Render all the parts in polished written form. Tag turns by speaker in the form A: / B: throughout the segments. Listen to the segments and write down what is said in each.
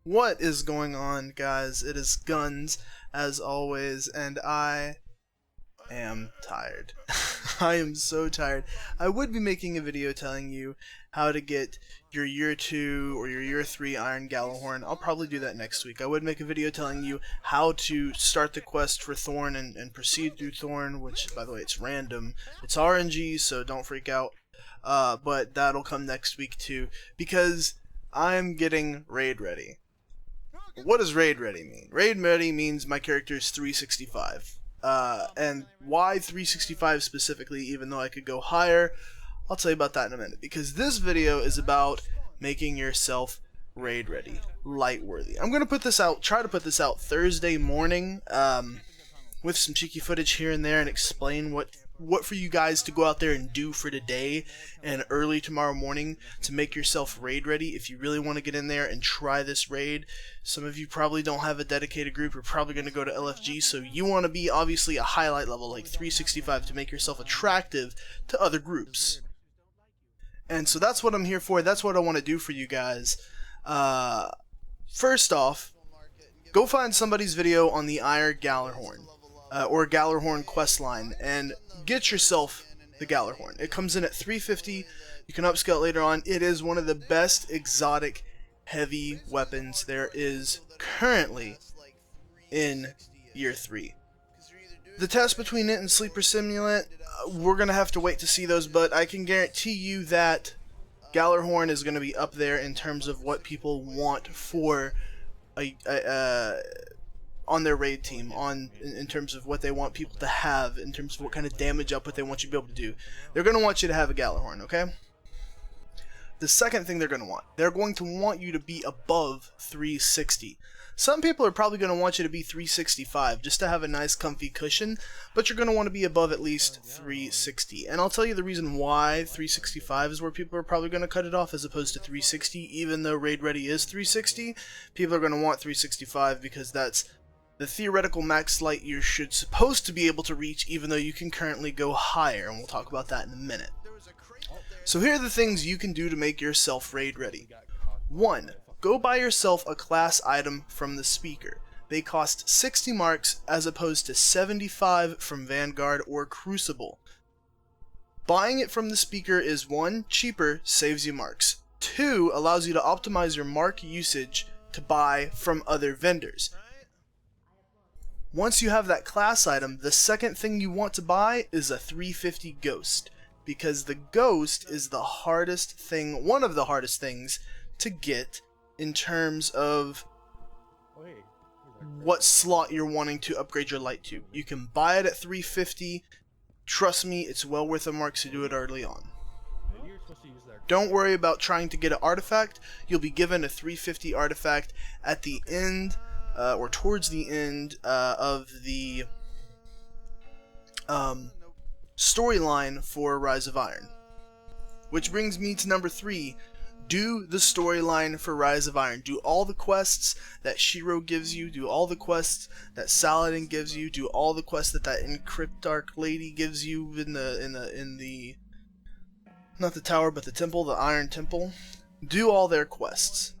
A: What is going on, guys? It is Guns, as always, and I am tired. I am so tired. I would be making a video telling you how to get your year 2 or your year 3 Iron Gjallarhorn. I'll probably do that next week. I would make a video telling you how to start the quest for Thorn and proceed through Thorn, which, by the way, it's random. It's RNG, so don't freak out. But that'll come next week too, because I'm getting raid ready. What does raid ready mean? Raid ready means my character is 365. And why 365 specifically, even though I could go higher, I'll tell you about that in a minute. Because this video is about making yourself raid ready, light worthy. I'm gonna try to put this out Thursday morning, with some cheeky footage here and there, and explain what for you guys to go out there and do for today and early tomorrow morning to make yourself raid ready if you really want to get in there and try this raid. Some of you probably don't have a dedicated group. You're probably going to go to LFG, so you want to be obviously a highlight level like 365 to make yourself attractive to other groups. And so that's what I'm here for. That's what I want to do for you guys. First off, go find somebody's video on the Iron Gjallarhorn. Or Gjallarhorn questline, and get yourself the Gjallarhorn. It comes in at 350. You can upscale it later on. It is one of the best exotic heavy weapons there is currently in year 3. The test between it and Sleeper Simulant, we're going to have to wait to see those, but I can guarantee you that Gjallarhorn is going to be up there in terms of what people want for on their raid team, in terms of what they want people to have, in terms of what kind of damage output they want you to be able to do. They're going to want you to have a Gjallarhorn, okay? The second thing they're going to want you to be above 360. Some people are probably going to want you to be 365 just to have a nice comfy cushion, but you're going to want to be above at least 360. And I'll tell you the reason why 365 is where people are probably going to cut it off as opposed to 360. Even though raid ready is 360, people are going to want 365 because that's the theoretical max light you're supposed to be able to reach, even though you can currently go higher, and we'll talk about that in a minute. So here are the things you can do to make yourself raid ready. 1. Go buy yourself a class item from the speaker. They cost 60 marks as opposed to 75 from Vanguard or Crucible. Buying it from the speaker is 1. Cheaper, saves you marks. 2. Allows you to optimize your mark usage to buy from other vendors. Once you have that class item, the second thing you want to buy is a 350 Ghost, because the Ghost is the hardest thing, one of the hardest things to get in terms of what slot you're wanting to upgrade your light to. You can buy it at 350. Trust me, it's well worth the marks to do it early on. Don't worry about trying to get an artifact. You'll be given a 350 artifact at the end, or towards the end of the storyline for Rise of Iron. Which brings me to number 3. Do the storyline for Rise of Iron. Do all the quests that Shiro gives you. Do all the quests that Saladin gives you. Do all the quests that Encryptarch lady gives you in the not the tower, but the temple, the Iron Temple. Do all their quests.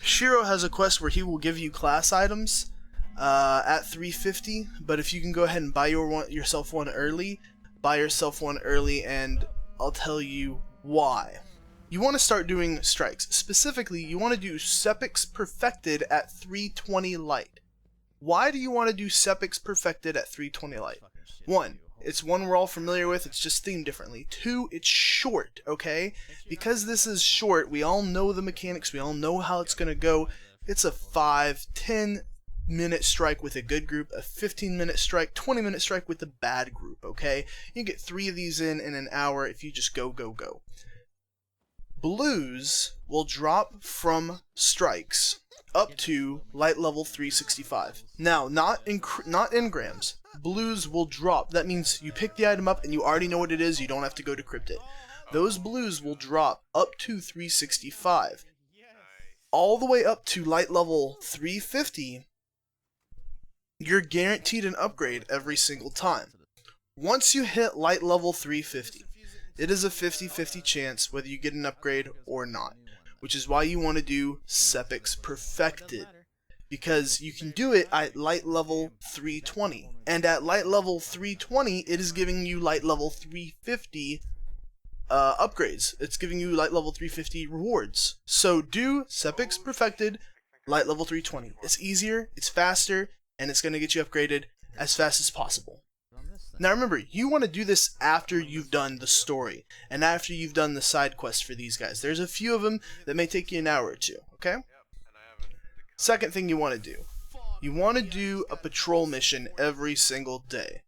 A: Shiro has a quest where he will give you class items at 350, but if you can go ahead and buy yourself one early, and I'll tell you why. You want to start doing strikes. Specifically, you want to do Sepiks Perfected at 320 light. Why do you want to do Sepiks Perfected at 320 light? 1. It's one we're all familiar with, it's just themed differently. 2, it's short, okay? Because this is short, we all know the mechanics, we all know how it's gonna go. It's a 5-10 minute strike with a good group, a 15-minute strike, 20-minute strike with a bad group, okay? You can get 3 of these in an hour if you just go. Blues will drop from strikes up to light level 365. Now, not engrams. Blues will drop. That means you pick the item up and you already know what it is. You don't have to go decrypt it. Those blues will drop up to 365. All the way up to light level 350, you're guaranteed an upgrade every single time. Once you hit light level 350, it is a 50-50 chance whether you get an upgrade or not. which is why you want to do Sepiks Perfected, because you can do it at light level 320, and at light level 320 it is giving you light level 350 upgrades. It's giving you light level 350 rewards. So do Sepiks Perfected light level 320. It's easier, it's faster, and it's going to get you upgraded as fast as possible. Now remember, you want to do this after you've done the story, and after you've done the side quests for these guys. There's a few of them that may take you an hour or two, okay? Second thing you want to do. You want to do a patrol mission every single day.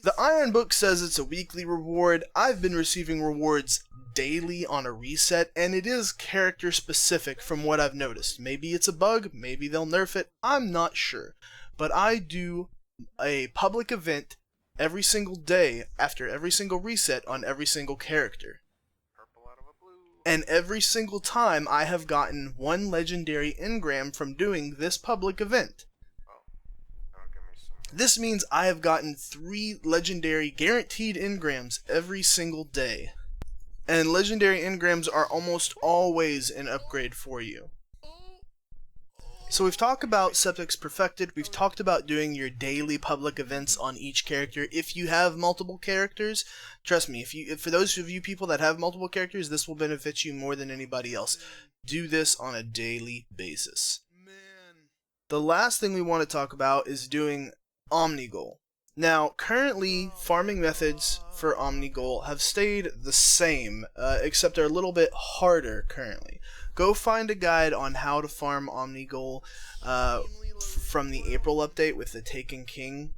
A: The Iron Book says it's a weekly reward. I've been receiving rewards daily on a reset, and it is character specific from what I've noticed. Maybe it's a bug, maybe they'll nerf it, I'm not sure. But I do a public event every single day after every single reset on every single character. And every single time I have gotten 1 legendary engram from doing this public event. This means I have gotten 3 legendary guaranteed engrams every single day. And legendary engrams are almost always an upgrade for you. So we've talked about Sepiks Perfected, we've talked about doing your daily public events on each character. If you have multiple characters, trust me, for those of you people that have multiple characters, this will benefit you more than anybody else. Do this on a daily basis. The last thing we want to talk about is doing Omnigul. Now, currently, farming methods for Omnigul have stayed the same, except they're a little bit harder currently. Go find a guide on how to farm Omnigul from the April update with the Taken King.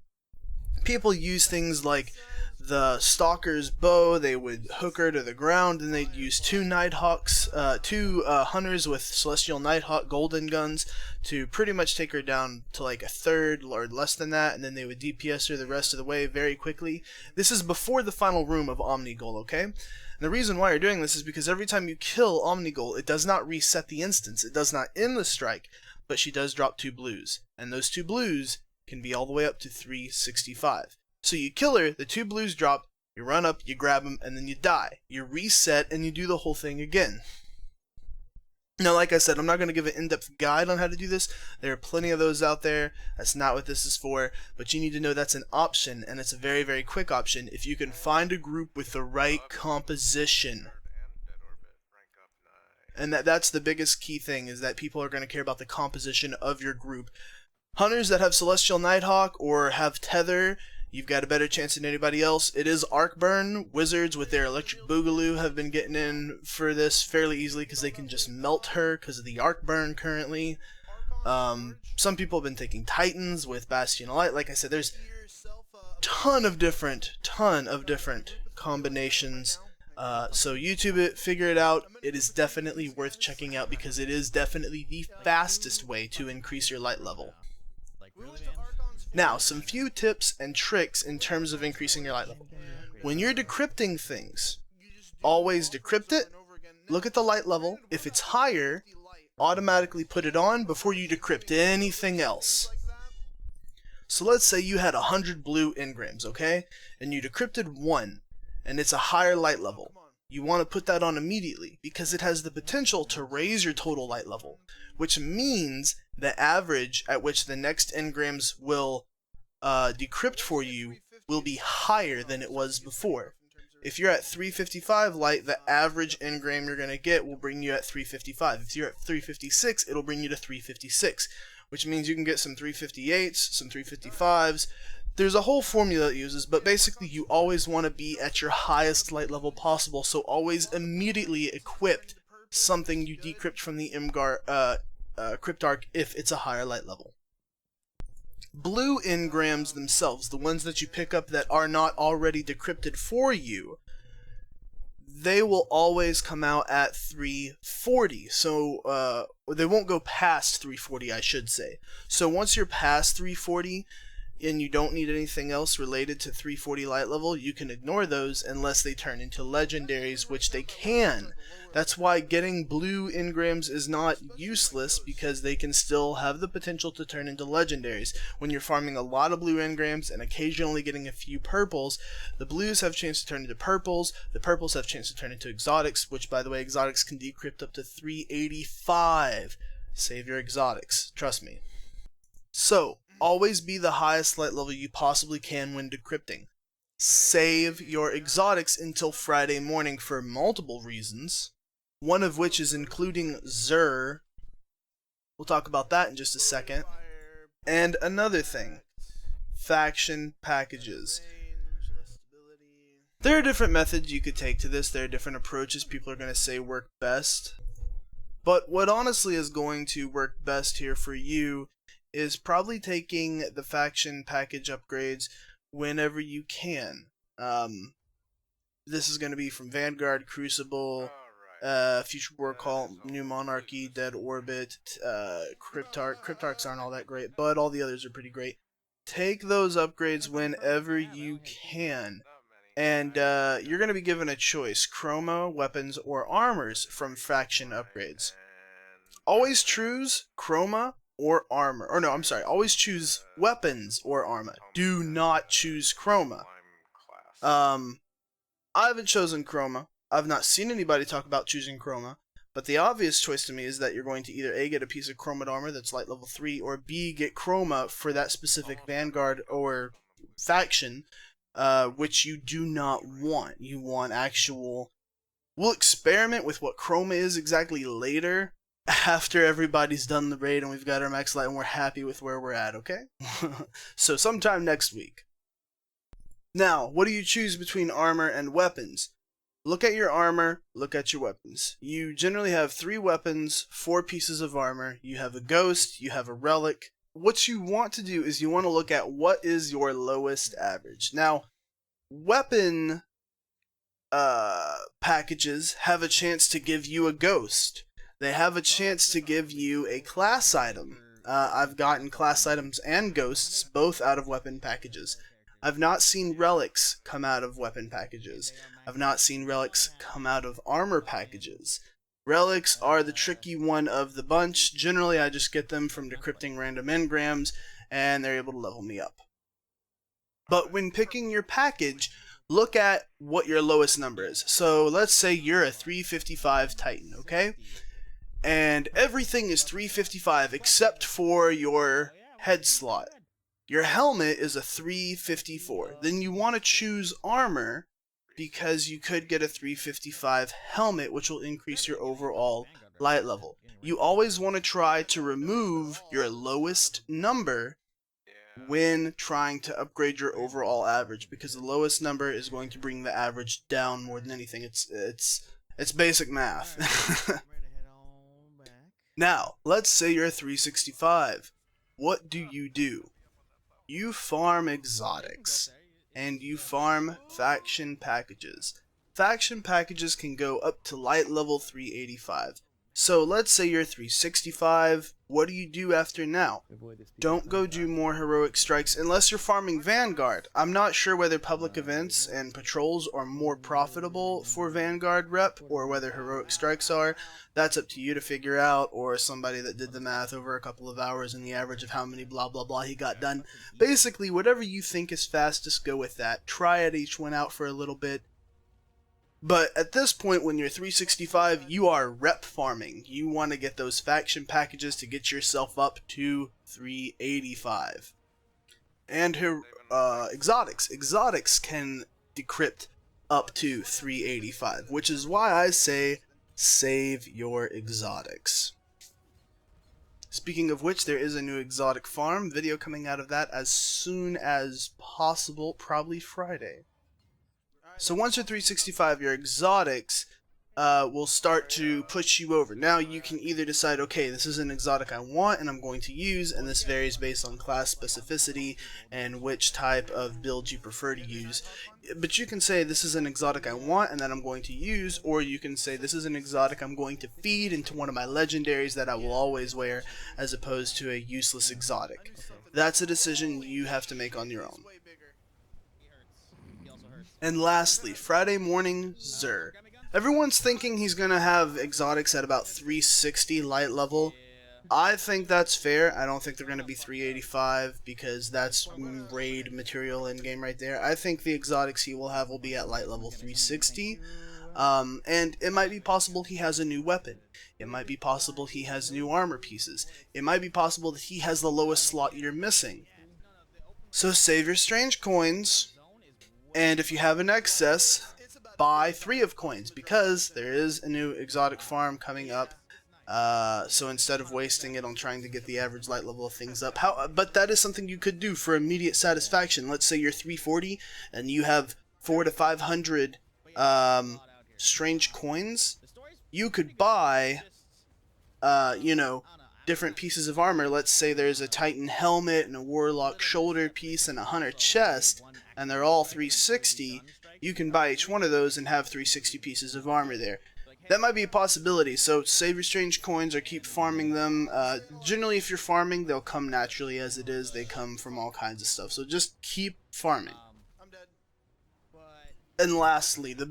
A: People use things like the Stalker's Bow. They would hook her to the ground, and they'd use 2 Nighthawks, 2 hunters with Celestial Nighthawk golden guns to pretty much take her down to like a third or less than that, and then they would DPS her the rest of the way very quickly. This is before the final room of Omnigul, okay? And the reason why you're doing this is because every time you kill Omnigul, it does not reset the instance. It does not end the strike, but she does drop 2 blues. And those 2 blues can be all the way up to 365. So you kill her, the 2 blues drop, you run up, you grab them, and then you die. You reset, and you do the whole thing again. Now, like I said, I'm not going to give an in-depth guide on how to do this. There are plenty of those out there. That's not what this is for. But you need to know that's an option, and it's a very, very quick option if you can find a group with the right composition. And that's the biggest key thing, is that people are going to care about the composition of your group. Hunters that have Celestial Nighthawk or have Tether, you've got a better chance than anybody else. It is Arcburn. Wizards with their Electric Boogaloo have been getting in for this fairly easily because they can just melt her because of the Arcburn currently. Some people have been taking Titans with Bastion of Light. Like I said, there's ton of different combinations. So YouTube it, figure it out. It is definitely worth checking out because it is definitely the fastest way to increase your light level. Now, some few tips and tricks in terms of increasing your light level. When you're decrypting things, always decrypt it, look at the light level. If it's higher, automatically put it on before you decrypt anything else. So let's say you had 100 blue engrams, okay? And you decrypted 1, and it's a higher light level. You want to put that on immediately because it has the potential to raise your total light level, which means the average at which the next engrams will decrypt for you will be higher than it was before. If you're at 355 light, the average engram you're going to get will bring you at 355. If you're at 356, it'll bring you to 356, which means you can get some 358s, some 355s. There's a whole formula it uses, but basically you always want to be at your highest light level possible, so always immediately equip something you decrypt from the Imgar Cryptarch if it's a higher light level. Blue engrams themselves, the ones that you pick up that are not already decrypted for you, they will always come out at 340, so they won't go past 340, I should say. So once you're past 340, and you don't need anything else related to 340 light level, you can ignore those unless they turn into legendaries, which they can. That's why getting blue engrams is not useless, because they can still have the potential to turn into legendaries. When you're farming a lot of blue engrams and occasionally getting a few purples, the blues have chance to turn into purples, the purples have chance to turn into exotics, which by the way, exotics can decrypt up to 385. Save your exotics, trust me. So, always be the highest light level you possibly can when decrypting. Save your exotics until Friday morning for multiple reasons, one of which is including Xur. We'll talk about that in just a second. And another thing, faction packages. There are different methods you could take to this, there are different approaches people are going to say work best. But what honestly is going to work best here for you is probably taking the faction package upgrades whenever you can. This is going to be from Vanguard, Crucible, Future War Call, New Monarchy, Dead Orbit, Cryptarch. Cryptarchs aren't all that great, but all the others are pretty great. Take those upgrades whenever you can. And you're going to be given a choice, chroma, weapons, or armors from faction upgrades. Always choose chroma or armor. Or no, I'm sorry, always choose weapons or armor. Do not choose chroma. I haven't chosen chroma. I've not seen anybody talk about choosing chroma. But the obvious choice to me is that you're going to either A, get a piece of chromed armor that's light level 3, or B, get chroma for that specific Vanguard or faction, which you do not want. You want actual... We'll experiment with what chroma is exactly later, after everybody's done the raid and we've got our max light and we're happy with where we're at, okay? So sometime next week. Now, what do you choose between armor and weapons? Look at your armor, look at your weapons. You generally have 3 weapons, 4 pieces of armor, you have a ghost, you have a relic. What you want to do is you want to look at what is your lowest average. Now, weapon packages have a chance to give you a ghost. They have a chance to give you a class item. I've gotten class items and ghosts both out of weapon packages. I've not seen relics come out of weapon packages. I've not seen relics come out of armor packages. Relics are the tricky one of the bunch. Generally, I just get them from decrypting random engrams, and they're able to level me up. But when picking your package, look at what your lowest number is. So let's say you're a 355 Titan, okay? And everything is 355 except for your head slot. Your helmet is a 354. Then you want to choose armor because you could get a 355 helmet, which will increase your overall light level. You always want to try to remove your lowest number when trying to upgrade your overall average, because the lowest number is going to bring the average down more than anything. It's basic math. Now, let's say you're 365. What do? You farm exotics, and you farm faction packages. Faction packages can go up to light level 385. So let's say you're 365. What do you do after now? Don't go do more heroic strikes unless you're farming Vanguard. I'm not sure whether public events and patrols are more profitable for Vanguard rep or whether heroic strikes are. That's up to you to figure out, or somebody that did the math over a couple of hours and the average of how many blah blah blah he got done. Basically, whatever you think is fastest, go with that. Try it each one out for a little bit. But at this point, when you're 365, you are rep farming. You want to get those faction packages to get yourself up to 385. And here, exotics. Exotics can decrypt up to 385, which is why I say save your exotics. Speaking of which, there is a new exotic farm video coming out of that as soon as possible, probably Friday. So once you're 365 your exotics, will start to push you over. Now you can either decide, okay, this is an exotic I want and I'm going to use, and this varies based on class specificity and which type of build you prefer to use. But you can say this is an exotic I want and that I'm going to use, or you can say this is an exotic I'm going to feed into one of my legendaries that I will always wear, as opposed to a useless exotic. That's a decision you have to make on your own. And lastly, Friday morning Xur. Everyone's thinking he's going to have exotics at about 360 light level. I think that's fair. I don't think they're going to be 385 because that's raid material in game right there. I think the exotics he will have will be at light level 360. And it might be possible he has a new weapon. It might be possible he has new armor pieces. It might be possible that he has the lowest slot you're missing. So save your strange coins, and if you have an excess, buy 3 of coins, because there is a new exotic farm coming up. So instead of wasting it on trying to get the average light level of things up, but that is something you could do for immediate satisfaction. Let's say you're 340 and you have 400 to 500 strange coins. You could buy, different pieces of armor. Let's say there's a Titan helmet and a Warlock shoulder piece and a Hunter chest, and they're all 360. You can buy each one of those and have 360 pieces of armor there. That might be a possibility, so save your strange coins or keep farming them. Generally, if you're farming, they'll come naturally as it is. They come from all kinds of stuff, so just keep farming. And lastly, the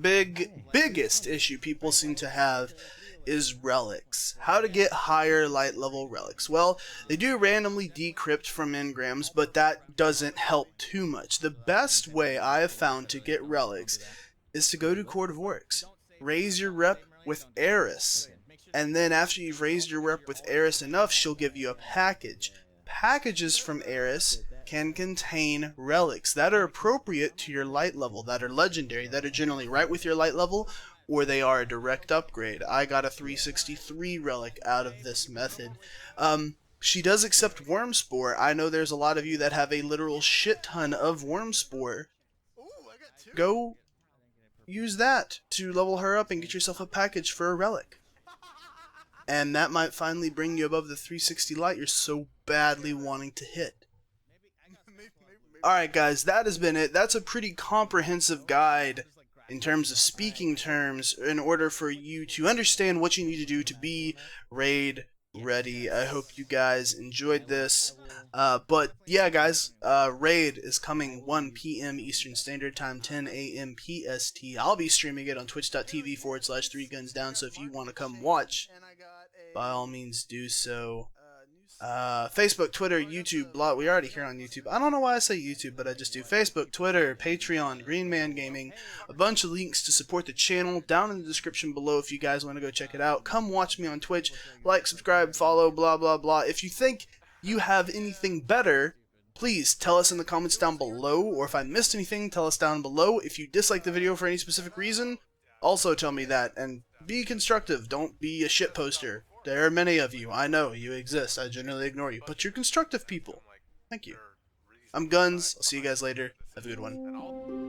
A: biggest issue people seem to have is relics. How to get higher light level relics. Well, they do randomly decrypt from engrams, but that doesn't help too much. The best way I have found to get relics is to go to Court of Oryx. Raise your rep with Eris, and then after you've raised your rep with Eris enough, she'll give you a package. Packages from Eris can contain relics that are appropriate to your light level, that are legendary, that are generally right with your light level, or they are a direct upgrade. I got a 363 relic out of this method. She does accept Wormspore. I know there's a lot of you that have a literal shit ton of Wormspore. Go use that to level her up and get yourself a package for a relic. And that might finally bring you above the 360 light you're so badly wanting to hit. Alright guys, that has been it. That's a pretty comprehensive guide in terms of speaking terms in order for you to understand what you need to do to be raid ready. I hope you guys enjoyed this. But yeah guys, raid is coming 1 p.m. Eastern Standard Time, 10 a.m. PST. I'll be streaming it on twitch.tv/3gunsdown, so if you want to come watch, by all means do so. Facebook, Twitter, YouTube, blog. We're already here on YouTube. I don't know why I say YouTube, but I just do. Facebook, Twitter, Patreon, Green Man Gaming. A bunch of links to support the channel down in the description below if you guys want to go check it out. Come watch me on Twitch. Like, subscribe, follow, blah, blah, blah. If you think you have anything better, please tell us in the comments down below. Or if I missed anything, tell us down below. If you dislike the video for any specific reason, also tell me that. And be constructive. Don't be a shit poster. There are many of you. I know you exist. I generally ignore you, but you're constructive people. Thank you. I'm Guns. I'll see you guys later. Have a good one.